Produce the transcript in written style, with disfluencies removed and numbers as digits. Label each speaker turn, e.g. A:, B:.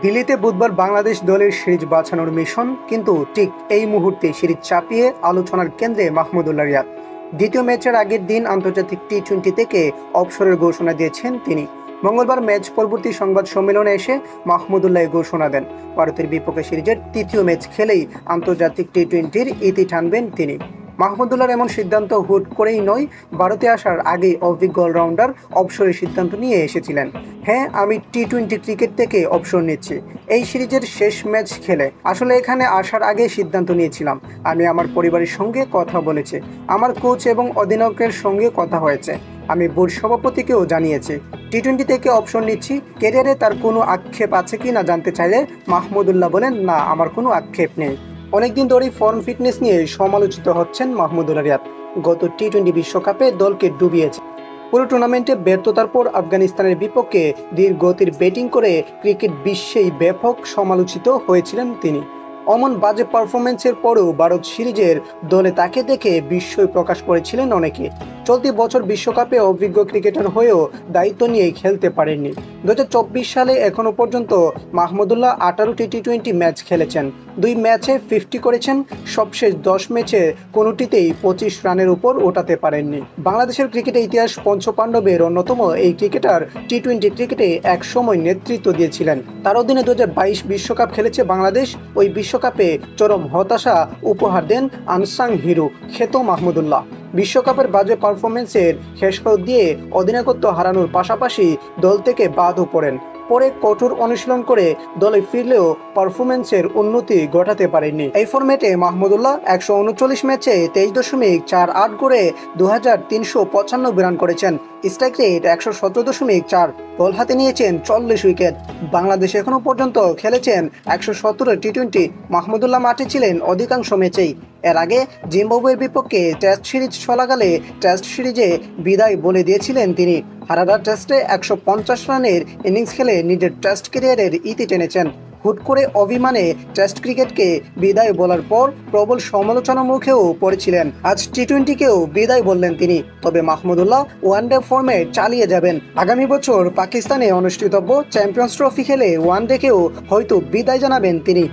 A: দিল্লিতে বুধবার বাংলাদেশ দলের সিরিজ বাঁচানোর মিশন, কিন্তু ঠিক এই মুহূর্তে সিরিজ চাপিয়ে আলোচনার কেন্দ্রে মাহমুদুল্লাহ রিয়াদ। দ্বিতীয় ম্যাচের আগের দিন আন্তর্জাতিক টি-20 থেকে অবসরের ঘোষণা দিয়েছেন তিনি। মঙ্গলবার ম্যাচ পরবর্তী সংবাদ সম্মেলনে এসে মাহমুদুল্লাহ ঘোষণা দেন, ভারতের বিপক্ষে সিরিজের তৃতীয় ম্যাচ খেলেই আন্তর্জাতিক টি-20-র ইতি টানবেন তিনি। মাহমুদুল্লাহর এমন সিদ্ধান্ত হুট করেই নয়, ভারতে আসার আগেই অভিজ্ঞ অলরাউন্ডার অবসরের সিদ্ধান্ত নিয়ে এসেছিলেন। হ্যাঁ, আমি টি-20 ক্রিকেট থেকে অবসর নিচ্ছি, এই সিরিজের শেষ ম্যাচ খেলে। আসলে এখানে আসার আগে সিদ্ধান্ত নিয়েছিলাম। আমি আমার পরিবারের সঙ্গে কথা বলেছি, আমার কোচ এবং অধিনায়কের সঙ্গে কথা হয়েছে, আমি বোর্ড সভাপতিকেও জানিয়েছি টি-20 থেকে অবসর নিচ্ছি। ক্যারিয়ারে তার কোনো আক্ষেপ আছে কি না জানতে চাইলে মাহমুদুল্লাহ বলেন, না, আমার কোনো আক্ষেপ নেই। অনেকদিন ধরেই ফর্ম ফিটনেস নিয়ে সমালোচিত হচ্ছেন মাহমুদুল্লাহ রিয়াদ। গত টি-20 বিশ্বকাপে দলকে ডুবিয়েছে। পুরো টুর্নামেন্টে ব্যর্থতার পর আফগানিস্তানের বিপক্ষে ধীরগতির ব্যাটিং করে ক্রিকেট বিশ্বেই ব্যাপক সমালোচিত হয়েছিলেন তিনি। অমন বাজে পারফরমেন্সের পরেও ভারত সিরিজের দলে তাকে দেখে বিস্ময় প্রকাশ করেছিলেন অনেকে। চলতি বছর বিশ্বকাপে অভিজ্ঞ ক্রিকেটার হয়েও দায়িত্ব নিয়ে খেলতে পারেননি। 2024 সালে এখনও পর্যন্ত মাহমুদুল্লাহ 18টি টি-20 ম্যাচ খেলেছেন, 2 ম্যাচে 50 করেছেন। সবশেষ 10 ম্যাচে কোনোটিতেই 25 রানের উপর ওঠাতে পারেননি। বাংলাদেশের ক্রিকেটে ইতিহাস পঞ্চপাণ্ডবের অন্যতম এই ক্রিকেটার টি-20 ক্রিকেটে এক সময় নেতৃত্ব দিয়েছিলেন। তার অধীনে 2022 বিশ্বকাপ খেলেছে বাংলাদেশ। ওই বিশ্বকাপে চরম হতাশা উপহার দেন আনসাং হিরো খ্যাত মাহমুদুল্লাহ। বিশ্বকাপের বাজে পারফরমেন্সের খেসারত দিয়ে অধিনায়কত্ব হারানোর পাশাপাশি দল থেকে বাদও পড়েন। পরে কঠোর অনুশীলন করে দলে ফিরলেও পারফরমেন্সের উন্নতি ঘটাতে পারেননি। এই ফরম্যাটে মাহমুদুল্লাহ 139 ম্যাচে 23.48 করে 2395 রান করেছেন। স্ট্রাইক রেট 117.4, বল হাতে নিয়েছেন 40 উইকেট। বাংলাদেশ এখনও পর্যন্ত খেলেছেন 117 টি-20। মাহমুদুল্লাহ মাঠে ছিলেন অধিকাংশ ম্যাচেই। এর আগে জিম্বাবুয়ের বিপক্ষে টেস্ট সিরিজ চলাকালে টেস্ট সিরিজে বিদায় বলে দিয়েছিলেন তিনি। হারারা টেস্টে 150 রানের ইনিংস খেলে নিজের টেস্ট ক্যারিয়ারের ইতি টেনেছেন। হুট করে অভিমানে টেস্ট ক্রিকেটকে বিদায় বলার পর প্রবল সমালোচনার মুখেও পড়েছিলেন। আজ টি-20কেও বিদায় বললেন তিনি। তবে মাহমুদুল্লাহ ওয়ানডে ফর্মেট চালিয়ে যাবেন। আগামী বছর পাকিস্তানে অনুষ্ঠিতব্য চ্যাম্পিয়ন্স ট্রফি খেলে ওয়ানডেকেও হয়তো বিদায় জানাবেন তিনি।